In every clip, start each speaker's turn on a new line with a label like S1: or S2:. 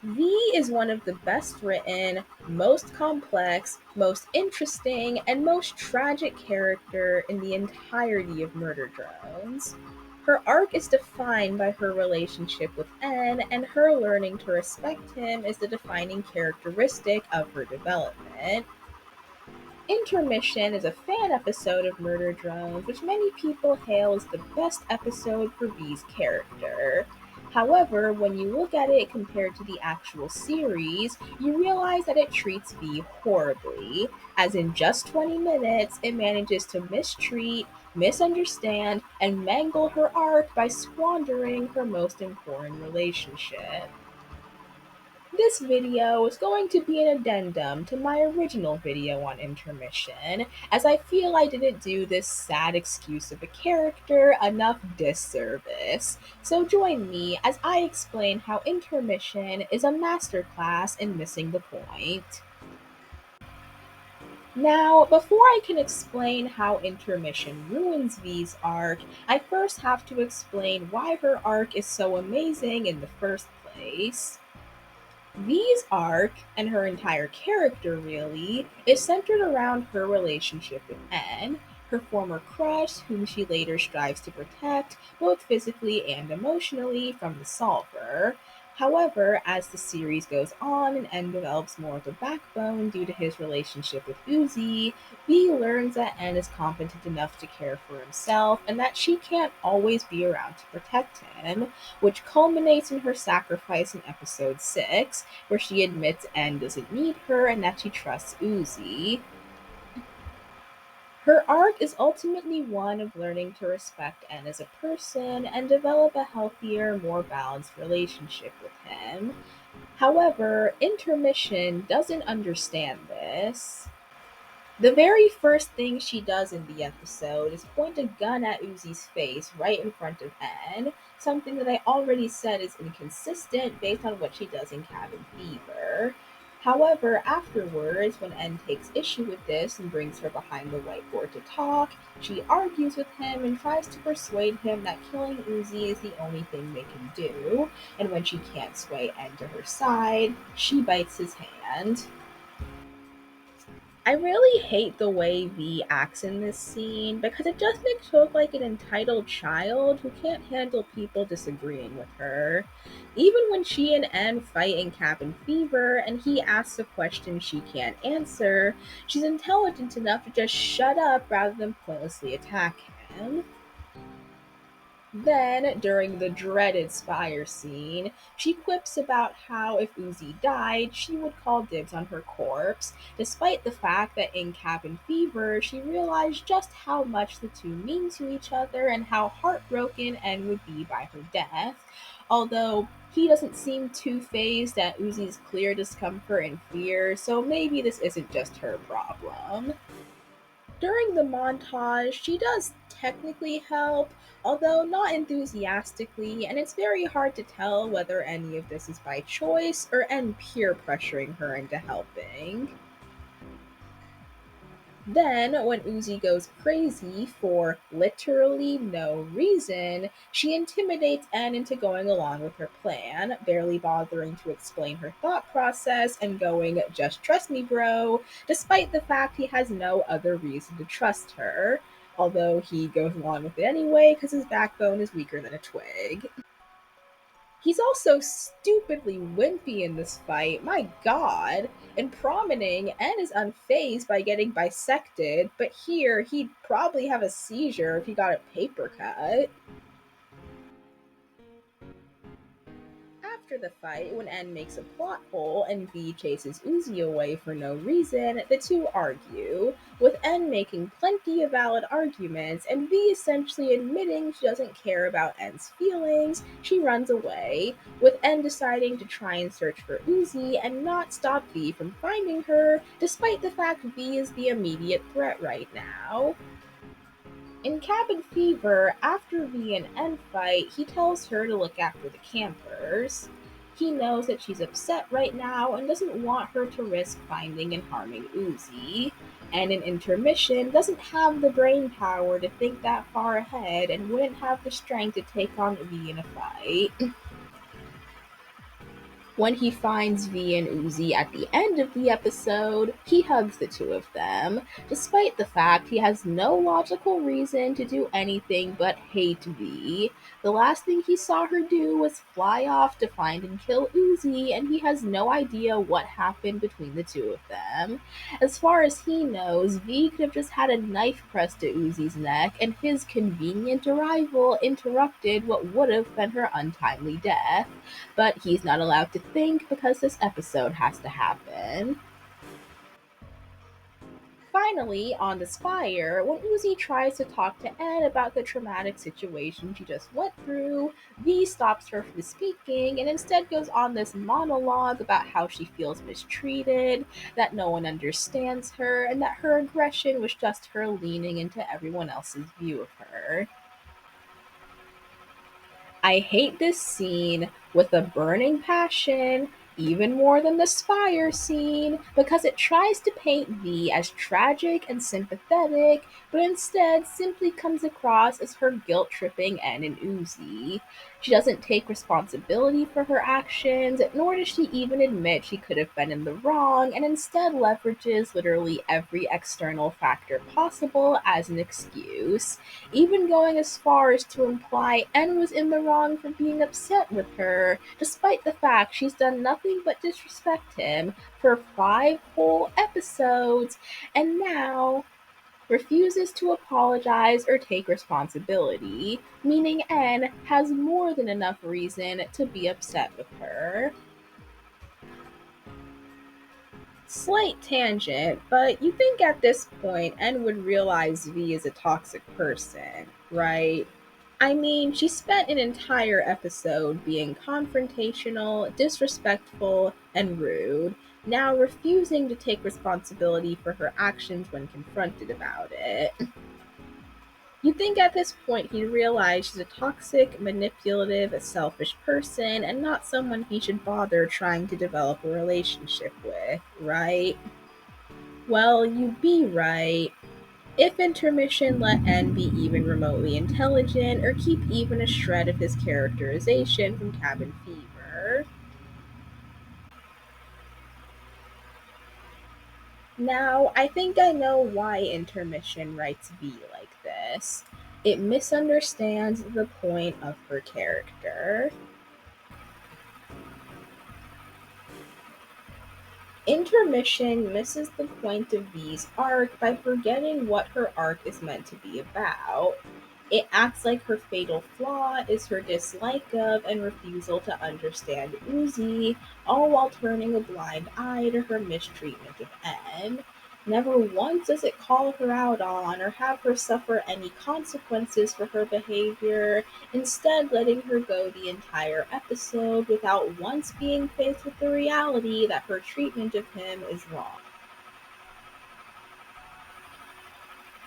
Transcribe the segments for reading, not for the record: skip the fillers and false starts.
S1: V is one of the best written, most complex, most interesting, and most tragic character in the entirety of Murder Drones. Her arc is defined by her relationship with N, and her learning to respect him is the defining characteristic of her development. Intermission is a fan episode of Murder Drones, which many people hail as the best episode for V's character. However, when you look at it compared to the actual series, you realize that it treats V horribly, as in just 20 minutes, it manages to mistreat, misunderstand, and mangle her arc by squandering her most important relationship. This video is going to be an addendum to my original video on intermission, as I feel I didn't do this sad excuse of a character enough disservice. So join me as I explain how intermission is a masterclass in missing the point. Now, before I can explain how intermission ruins V's arc, I first have to explain why her arc is so amazing in the first place. V's arc, and her entire character really, is centered around her relationship with N, her former crush, whom she later strives to protect, both physically and emotionally, from the Solver. However, as the series goes on and N develops more of a backbone due to his relationship with Uzi, V learns that N is competent enough to care for himself and that she can't always be around to protect him, which culminates in her sacrifice in episode 6, where she admits N doesn't need her and that she trusts Uzi. Her arc is ultimately one of learning to respect N as a person and develop a healthier, more balanced relationship with him. However, Intermission doesn't understand this. The very first thing she does in the episode is point a gun at Uzi's face right in front of N, something that I already said is inconsistent based on what she does in Cabin Fever. However, afterwards, when N takes issue with this and brings her behind the whiteboard to talk, she argues with him and tries to persuade him that killing Uzi is the only thing they can do, and when she can't sway N to her side, she bites his hand. I really hate the way V acts in this scene because it just makes her look like an entitled child who can't handle people disagreeing with her. Even when she and N fight in Cabin Fever and he asks a question she can't answer, she's intelligent enough to just shut up rather than pointlessly attack him. Then, during the dreaded Spire scene, she quips about how if Uzi died, she would call dibs on her corpse, despite the fact that in Cabin Fever, she realized just how much the two mean to each other and how heartbroken N would be by her death. Although he doesn't seem too fazed at Uzi's clear discomfort and fear, so maybe this isn't just her problem. During the montage, she does technically help, although not enthusiastically, and it's very hard to tell whether any of this is by choice or N peer pressuring her into helping. Then, when Uzi goes crazy for literally no reason, she intimidates N into going along with her plan, barely bothering to explain her thought process and going, "Just trust me, bro," despite the fact he has no other reason to trust her. Although he goes along with it anyway because his backbone is weaker than a twig. He's also stupidly wimpy in this fight, my god. In Promening, N is unfazed by getting bisected, but here he'd probably have a seizure if he got a paper cut. After the fight, when N makes a plot hole and V chases Uzi away for no reason, the two argue, with N making plenty of valid arguments and V essentially admitting she doesn't care about N's feelings. She runs away, with N deciding to try and search for Uzi and not stop V from finding her, despite the fact V is the immediate threat right now. In Cabin Fever, after V and N fight, he tells her to look after the campers. He knows that she's upset right now and doesn't want her to risk finding and harming Uzi. And in Intermission, doesn't have the brain power to think that far ahead and wouldn't have the strength to take on V in a fight. When he finds V and Uzi at the end of the episode, he hugs the two of them, despite the fact he has no logical reason to do anything but hate V. The last thing he saw her do was fly off to find and kill Uzi, and he has no idea what happened between the two of them. As far as he knows, V could have just had a knife pressed to Uzi's neck, and his convenient arrival interrupted what would have been her untimely death. But he's not allowed to think because this episode has to happen. Finally, on the Spire, when Uzi tries to talk to N about the traumatic situation she just went through, V stops her from speaking and instead goes on this monologue about how she feels mistreated, that no one understands her, and that her aggression was just her leaning into everyone else's view of her. I hate this scene with a burning passion, even more than the Spire scene, because it tries to paint V as tragic and sympathetic, but instead simply comes across as her guilt tripping N and Uzi. She doesn't take responsibility for her actions, nor does she even admit she could have been in the wrong, and instead leverages literally every external factor possible as an excuse, even going as far as to imply N was in the wrong for being upset with her, despite the fact she's done nothing but disrespect him for 5 whole episodes, and now refuses to apologize or take responsibility, meaning N has more than enough reason to be upset with her. Slight tangent, but you think at this point N would realize V is a toxic person, right? I mean, she spent an entire episode being confrontational, disrespectful, and rude, now refusing to take responsibility for her actions when confronted about it. You'd think at this point he'd realize she's a toxic, manipulative, selfish person and not someone he should bother trying to develop a relationship with, right? Well, you'd be right. If Intermission let N be even remotely intelligent or keep even a shred of his characterization from Cabin Fever. Now, I think I know why Intermission writes V like this. It misunderstands the point of her character. Intermission misses the point of V's arc by forgetting what her arc is meant to be about. It acts like her fatal flaw is her dislike of and refusal to understand Uzi, all while turning a blind eye to her mistreatment of N. Never once does it call her out on or have her suffer any consequences for her behavior, instead letting her go the entire episode without once being faced with the reality that her treatment of him is wrong.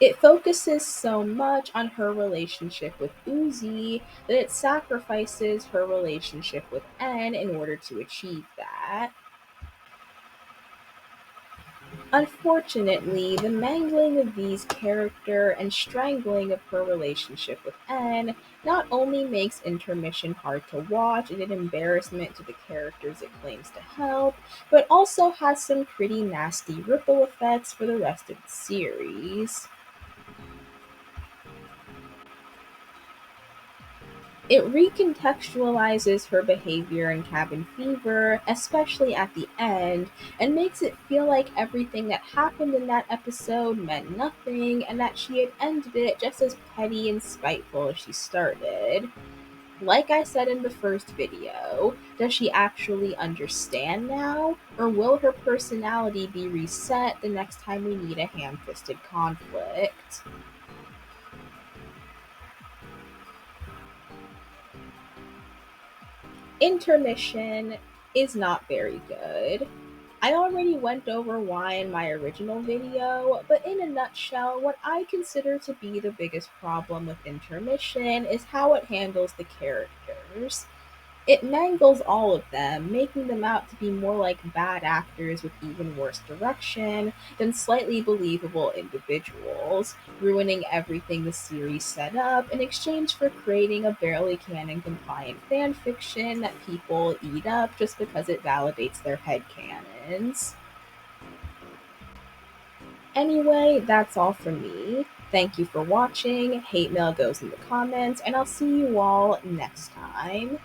S1: It focuses so much on her relationship with Uzi that it sacrifices her relationship with N in order to achieve that. Unfortunately, the mangling of V's character and strangling of her relationship with N not only makes Intermission hard to watch and an embarrassment to the characters it claims to help, but also has some pretty nasty ripple effects for the rest of the series. It recontextualizes her behavior in Cabin Fever, especially at the end, and makes it feel like everything that happened in that episode meant nothing and that she had ended it just as petty and spiteful as she started. Like I said in the first video, does she actually understand now, or will her personality be reset the next time we need a ham fisted conflict? Intermission is not very good. I already went over why in my original video, but in a nutshell, what I consider to be the biggest problem with Intermission is how it handles the characters. It mangles all of them, making them out to be more like bad actors with even worse direction than slightly believable individuals, ruining everything the series set up in exchange for creating a barely canon compliant fan fiction that people eat up just because it validates their headcanons. Anyway, that's all from me. Thank you for watching. Hate mail goes in the comments, and I'll see you all next time.